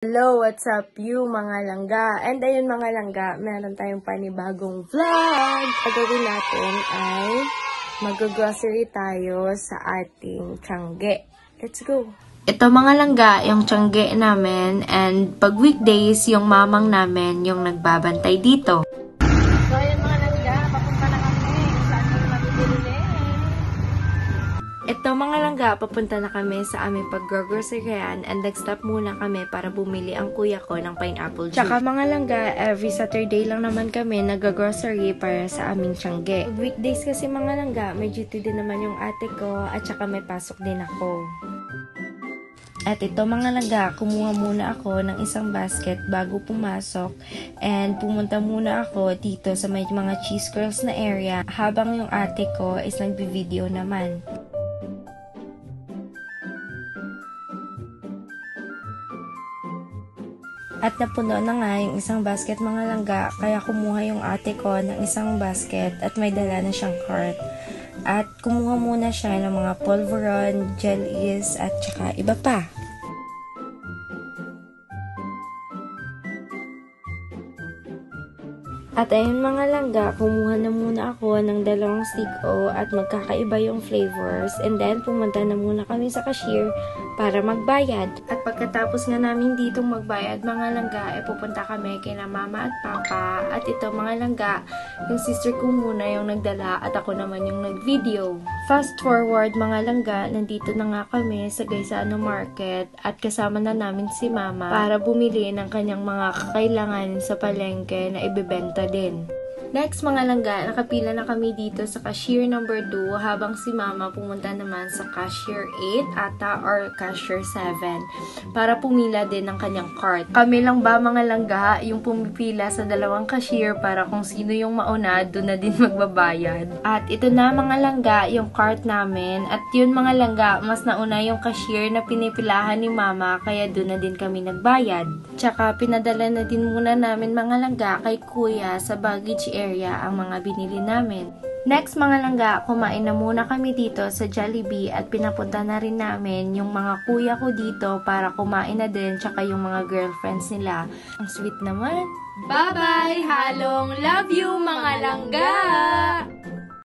Hello, what's up you mga langga? And ayun mga langga, meron tayong panibagong vlog. Gagawin natin ay mag-grocery tayo sa ating tiyangge. Let's go! Ito mga langga, yung tiyangge namin, and pag weekdays, yung mamang namin yung nagbabantay dito. So ayun mga langga, papunta na kami. Saan kami mabibili? Ito mga langga, papunta na kami sa aming pag-groceryan and nag-stop muna kami para bumili ang kuya ko ng pineapple juice. Tsaka mga langga, every Saturday lang naman kami nag-grocery para sa aming tiyangge. Weekdays kasi mga langga, may duty din naman yung ate ko at saka may pasok din ako. At ito mga langga, kumuha muna ako ng isang basket bago pumasok and pumunta muna ako dito sa may mga cheese curls na area habang yung ate ko is nagbi-video naman. At napuno na nga yung isang basket mga langga, kaya kumuha yung ate ko ng isang basket at may dala na siyang cart. At kumuha muna siya ng mga polvoron, jellies at saka iba pa. At ayun mga langga, kumuha na muna ako ng 2 stick-o at magkakaiba yung flavors. And then, pumunta na muna kami sa cashier para magbayad. At pagkatapos nga namin ditong magbayad mga langga, pupunta kami kina mama at papa. At ito mga langga, yung sister ko muna yung nagdala at ako naman yung nag-video. Fast forward mga langga, nandito na nga kami sa Gaisano Market at kasama na namin si mama para bumili ng kanyang mga kakailangan sa palengke na ibebenta din. Next mga langga, nakapila na kami dito sa cashier number 2 habang si mama pumunta naman sa cashier 8 ata or cashier 7 para pumila din ng kanyang cart. Kami lang ba mga langga yung pumipila sa 2 cashier para kung sino yung mauna doon na din magbabayad. At ito na mga langga yung cart namin at yun mga langga, mas nauna yung cashier na pinipilahan ni mama kaya doon na din kami nagbayad. Tsaka pinadala na din muna namin mga langga kay kuya sa baggage area ang mga binili namin. Next mga langga, kumain na muna kami dito sa Jollibee at pinapunta na rin namin yung mga kuya ko dito para kumain na din tsaka yung mga girlfriends nila. Ang sweet naman. Bye-bye! Halong love you mga langga!